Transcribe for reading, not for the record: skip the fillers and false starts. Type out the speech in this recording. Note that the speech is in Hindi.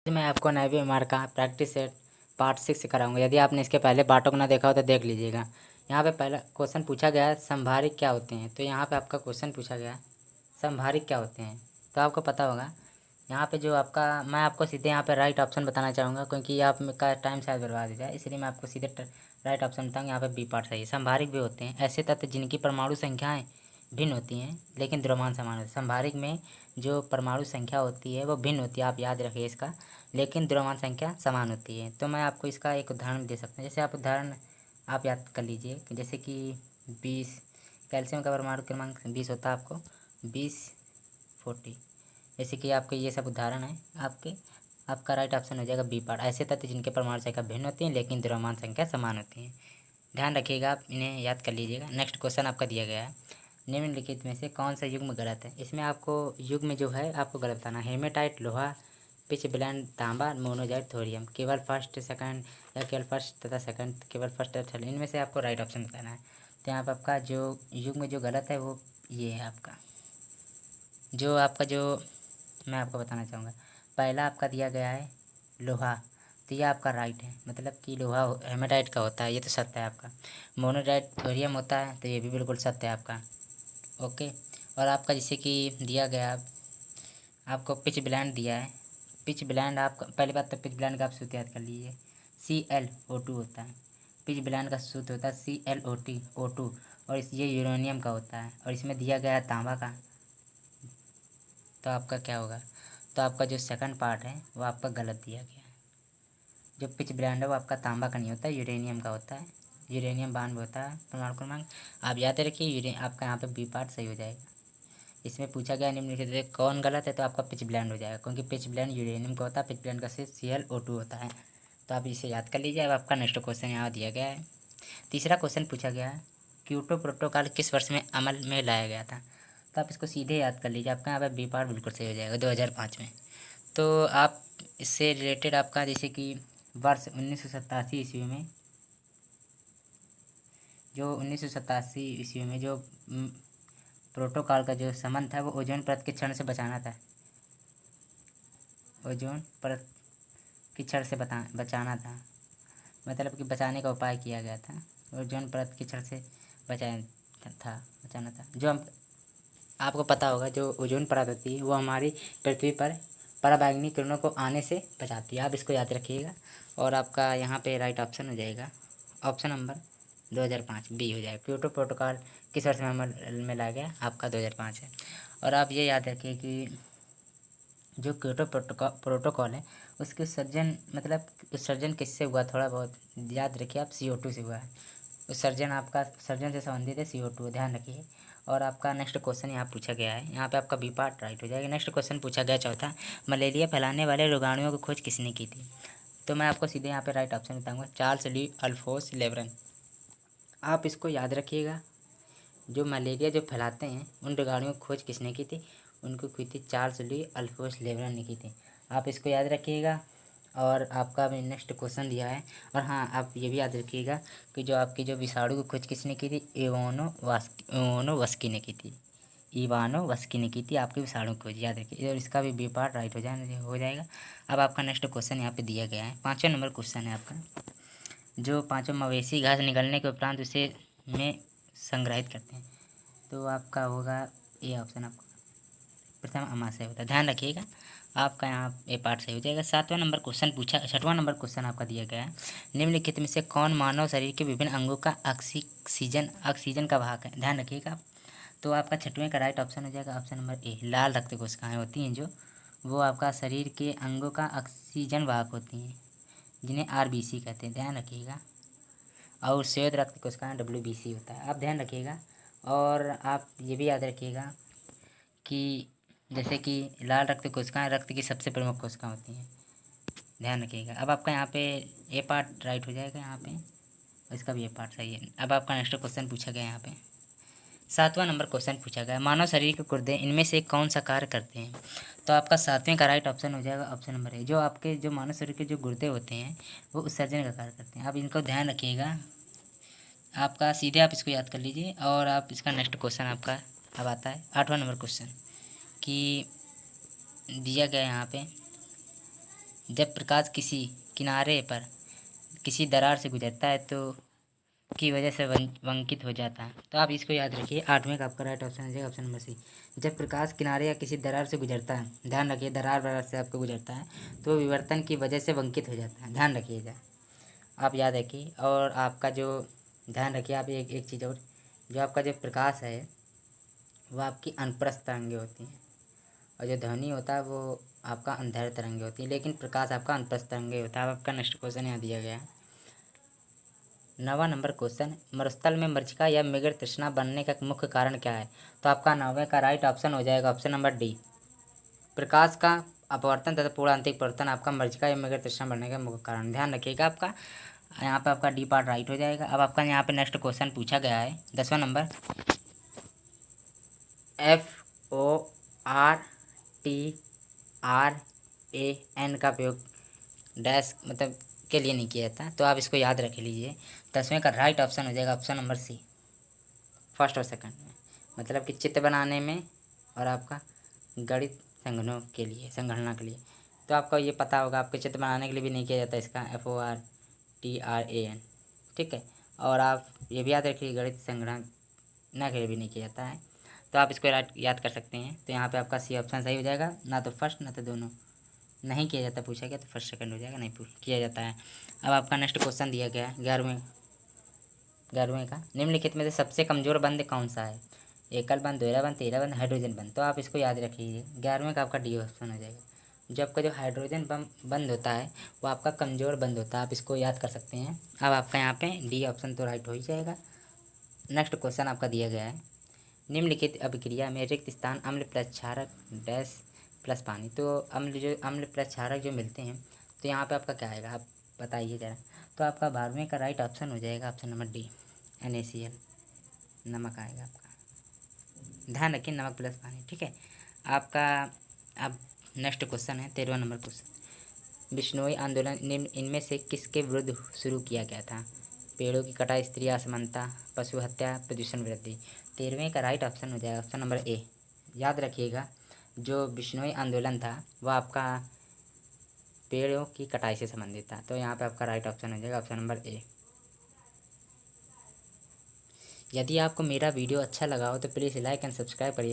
मैं आपको नैवी मार्क का प्रैक्टिस सेट पार्ट 6 कराऊंगा। यदि आपने इसके पहले पार्टों को ना देखा हो तो देख लीजिएगा। यहाँ पे पहला क्वेश्चन पूछा गया है संभारिक क्या होते हैं। तो यहाँ पे आपका क्वेश्चन पूछा गया है संभारिक क्या होते हैं, तो आपको पता होगा। यहाँ पे जो आपका मैं आपको सीधे यहाँ पे राइट ऑप्शन बताना चाहूँगा, क्योंकि आपका टाइम शायद बर्बाद हो जाए, इसलिए मैं आपको सीधे राइट ऑप्शन बताऊँगा। यहाँ पे बी पार्ट सही है। संभारिक भी होते हैं ऐसे तत्व जिनकी परमाणु संख्याएँ भिन्न होती हैं लेकिन द्रव्यमान समान होता है। संभारिक में जो परमाणु संख्या होती है वो भिन्न होती है, आप याद रखिए इसका, लेकिन द्रव्यमान संख्या समान होती है। तो मैं आपको इसका एक उदाहरण दे सकता हूँ। जैसे आप उदाहरण आप याद कर लीजिए कि जैसे कि 20 कैल्शियम का परमाणु क्रमांक 20 होता है आपको 20 40। जैसे कि आपके ये सब उदाहरण है आपका राइट ऑप्शन हो जाएगा बी पार्ट। ऐसे तत्व जिनके परमाणु संख्या भिन्न होती है लेकिन द्रव्यमान संख्या समान होती है। ध्यान रखिएगा, आप इन्हें याद कर लीजिएगा। नेक्स्ट क्वेश्चन आपका दिया गया है निम्नलिखित में से कौन सा युग्म गलत है। इसमें आपको युग्म जो है आपको गलत बताना है। हेमेटाइट लोहा, पिच ब्लेंड तांबा, मोनोजाइट थोरियम। केवल फर्स्ट सेकंड या केवल फर्स्ट तथा सेकंड, केवल फर्स्ट तथा थर्ड, इनमें से आपको राइट ऑप्शन बताना है। तो यहाँ पर आपका जो युग्म जो गलत है वो ये है आपका, जो आपका जो मैं आपको बताना चाहूँगा। पहला आपका दिया गया है लोहा, तो ये आपका राइट है, मतलब कि लोहा हेमेटाइट का होता है, ये तो सत्य है आपका। मोनोजाइट थोरियम होता है, तो ये भी बिल्कुल सत्य है आपका। ओके। और आपका जैसे कि दिया गया आपको पिच ब्लेंड दिया है। पिच ब्लेंड आपका पहली बात तो पिच ब्लेंड का आप सूत्र याद कर लीजिए, ClO2 होता है। पिच ब्लेंड का सूत्र होता है ClO2 और ये यूरेनियम का होता है और इसमें दिया गया है तांबा का। तो आपका क्या होगा, तो आपका जो सेकंड पार्ट है वो आपका गलत दिया गया है। जो पिच ब्लेंड है वो आपका तांबा का नहीं होता, यूरेनियम का होता है। यूरेनियम 92 होता है परमाणु क्रमांक। आप याद रखिए आपका यहाँ पे बी पार्ट सही हो जाएगा। इसमें पूछा गया निम्नलिखित में कौन गलत है, तो आपका पिच ब्लेंड हो जाएगा, क्योंकि पिच ब्लेंड यूरेनियम का होता है, पिच ब्लेंड का सिर्फ ClO2 होता है। तो आप इसे याद कर लीजिए। अब आपका नेक्स्ट क्वेश्चन यहाँ दिया गया है। तीसरा क्वेश्चन पूछा गया है क्योटो प्रोटोकॉल किस वर्ष में अमल में लाया गया था। तो आप इसको सीधे याद कर लीजिए, आपका यहाँ पर बी पार्ट बिल्कुल सही हो जाएगा 2005 में। तो आप इससे रिलेटेड आपका जैसे कि वर्ष 1987 ईस्वी में, जो 1987 ईस्वी में जो प्रोटोकॉल का जो संबंध था वो ओजोन परत के क्षरण से बचाना था। ओजोन परत की क्षरण से बचाना था, मतलब कि बचाने का उपाय किया गया था। ओजोन परत की क्षरण से बचाना था। जो हम आपको पता होगा जो ओजोन परत होती है वो हमारी पृथ्वी पर पराबैंगनी किरणों को आने से बचाती है। आप इसको याद रखिएगा और आपका यहाँ पे राइट ऑप्शन हो जाएगा ऑप्शन नंबर 2005 बी हो जाएगा। क्योटो प्रोटोकॉल किस वर्ष में अमल में लाया गया, आपका 2005 है। और आप ये याद रखिए कि जो क्योटो प्रोटोकॉल है उसके सर्जन मतलब उत्सर्जन किससे हुआ, थोड़ा बहुत याद रखिए आप, CO2 से हुआ है। उत्सर्जन आपका सर्जन से संबंधित है CO2, ध्यान रखिए। और आपका नेक्स्ट क्वेश्चन यहाँ पूछा गया है, यहाँ पे आपका बी पार्ट राइट हो जाएगा। नेक्स्ट क्वेश्चन पूछा गया चौथा, मलेरिया फैलाने वाले रोगाणुओं की खोज किसने की थी। तो मैं आपको सीधे यहाँ पे राइट ऑप्शन बताऊँगा, चार्ल्स ली अल्फोंस लेब्रन। आप इसको याद रखिएगा, जो मलेरिया जो फैलाते हैं उन रोगाणुओं की खोज किसने की थी, उनको की थी चार्ल्स ली अल्फोंस लेब्रन ने की थी। आप इसको याद रखिएगा। और आपका भी नेक्स्ट क्वेश्चन दिया है। और हाँ, आप ये भी याद रखिएगा कि जो आपकी जो विषाणु की खोज किसने की थी, इवानोवस्की ने की थी। इवानोवस्की ने की थी आपकी विषाणु की खोज, याद रखिए। और इसका भी बी पार्ट राइट हो जाएगा। अब आपका नेक्स्ट क्वेश्चन यहाँ पे दिया गया है, 5वां नंबर क्वेश्चन है आपका। जो पाँचों मवेशी घास निकलने के उपरांत उसे में संग्रहित करते हैं, तो आपका होगा ये ऑप्शन, आपका प्रथम अमाशय होता है। ध्यान रखिएगा, आपका यहाँ ए पार्ट सही हो जाएगा। 7वां नंबर क्वेश्चन पूछा, 6वां नंबर क्वेश्चन आपका दिया गया है, निम्नलिखित में से कौन मानव शरीर के विभिन्न अंगों का ऑक्सीजन का वाहक है। ध्यान रखिएगा। तो आपका 6वें का राइट ऑप्शन हो जाएगा ऑप्शन नंबर ए, लाल रक्त कोशिकाएँ होती हैं जो, वो आपका शरीर के अंगों का ऑक्सीजन वाहक होती हैं, जिन्हें RBC कहते हैं, ध्यान रखिएगा। और श्वेत रक्त कोशिकाएँ WBC होता है, आप ध्यान रखिएगा। और आप ये भी याद रखिएगा कि जैसे कि लाल रक्त कोशिकाएँ रक्त की सबसे प्रमुख कोशिकाएँ होती हैं, ध्यान रखिएगा। अब आपका यहाँ पे ए पार्ट राइट हो जाएगा यहाँ पे, और इसका भी ए पार्ट सही है। अब आपका नेक्स्ट क्वेश्चन पूछा गया यहाँ पे, 7वां नंबर क्वेश्चन पूछा गया, मानव शरीर के गुर्दे इनमें से कौन सा कार्य करते हैं। तो आपका 7वें का राइट ऑप्शन हो जाएगा ऑप्शन नंबर ए, जो आपके जो मानव शरीर के जो गुर्दे होते हैं वो उत्सर्जन का कार्य करते हैं। आप इनको ध्यान रखिएगा, आपका सीधे आप इसको याद कर लीजिए। और आप इसका नेक्स्ट क्वेश्चन आपका अब आता है 8वां नंबर क्वेश्चन, कि दिया गया यहाँ पे जब प्रकाश किसी किनारे पर किसी दरार से गुजरता है तो की वजह से वंकित हो जाता है। तो आप इसको याद रखिए। 8वें का आपका राइट ऑप्शन हो जाएगा ऑप्शन नंबर सी। जब प्रकाश किनारे या किसी दरार से गुजरता है, ध्यान रखिए दरार वरार से आपको गुजरता है तो विवर्तन की वजह से वंकित हो जाता है, ध्यान रखिएगा, आप याद रखिए। और आपका जो ध्यान रखिए आप एक चीज़ और, जो आपका जो प्रकाश है वो आपकी अनुप्रस्थ तरंगें होती हैं और जो ध्वनि होता है वो आपका अंधेर तरंगे होती है, लेकिन प्रकाश आपका अनुप्रस्थ तरंगे होता है। अब आपका नेक्स्ट क्वेश्चन यहाँ दिया गया है 9वां नंबर क्वेश्चन, मरुस्थल में मरीचिका या मृग तृष्णा बनने का मुख्य कारण क्या है? तो आपका 9वें का राइट ऑप्शन हो जाएगा ऑप्शन नंबर डी। प्रकाश का अपवर्तन तथा पूर्ण आंतरिक परिवर्तन आपका मरीचिका या मृग तृष्णा बनने का मुख्य कारण, ध्यान रखिएगा। आपका यहाँ पे आपका डी पार्ट राइट हो जाएगा। अब आपका यहाँ पे नेक्स्ट क्वेश्चन पूछा गया है 10वां नंबर, FORTRAN का प्रयोग डैश मतलब के लिए नहीं किया जाता, तो आप इसको याद रख लीजिए। 10वें का राइट ऑप्शन हो जाएगा ऑप्शन नंबर सी, फर्स्ट और सेकंड में, मतलब कि चित्र बनाने में और आपका गणित संगणना के लिए। तो आपको ये पता होगा, आपके चित्र बनाने के लिए भी नहीं किया जाता इसका FORTRAN, ठीक है। और आप ये भी याद रखिए गणित संगणना के लिए भी नहीं किया जाता है, तो आप इसको याद कर सकते हैं। तो यहाँ पे आपका सी ऑप्शन सही हो जाएगा, ना तो फर्स्ट ना तो दोनों, नहीं किया जाता पूछा गया तो फर्स्ट सेकंड हो जाएगा, नहीं किया जाता है। अब आपका नेक्स्ट क्वेश्चन दिया गया है 11वें का, निम्नलिखित में से सबसे कमज़ोर बंध कौन सा है? एकल बंध, दोहरा बंध, तीसरा बंध, हाइड्रोजन बंध। तो आप इसको याद रख लीजिए। 11वें का आपका डी ऑप्शन हो जाएगा। जो आपका जो हाइड्रोजन बंध होता है वो आपका कमज़ोर बंध होता है, आप इसको याद कर सकते हैं। अब आपका यहाँ पे डी ऑप्शन तो राइट हो ही जाएगा। नेक्स्ट क्वेश्चन आपका दिया गया है, निम्नलिखित अभिक्रिया में रिक्त स्थान अम्ल प्लस क्षारक डैश प्लस पानी। तो अम्ल प्लस क्षारक जो मिलते हैं तो यहाँ पे आपका क्या आएगा, आप बताइए ज़रा। तो आपका 12वें का राइट ऑप्शन हो जाएगा ऑप्शन नंबर डी, NaCl, नमक आएगा आपका, ध्यान रखिए नमक प्लस पानी, ठीक है। आपका अब नेक्स्ट क्वेश्चन है 13वां नंबर क्वेश्चन, बिश्नोई आंदोलन निम्न इनमें से किसके विरुद्ध शुरू किया गया था? पेड़ों की कटाई, स्त्री असमानता, पशु हत्या, प्रदूषण वृद्धि। 13वें का राइट ऑप्शन हो जाएगा ऑप्शन नंबर ए। याद रखिएगा जो बिश्नोई आंदोलन था वह आपका पेड़ों की कटाई से संबंधित था, तो यहाँ पे आपका राइट ऑप्शन हो जाएगा ऑप्शन नंबर ए। यदि आपको मेरा वीडियो अच्छा लगा हो तो प्लीज़ लाइक एंड सब्सक्राइब करिए।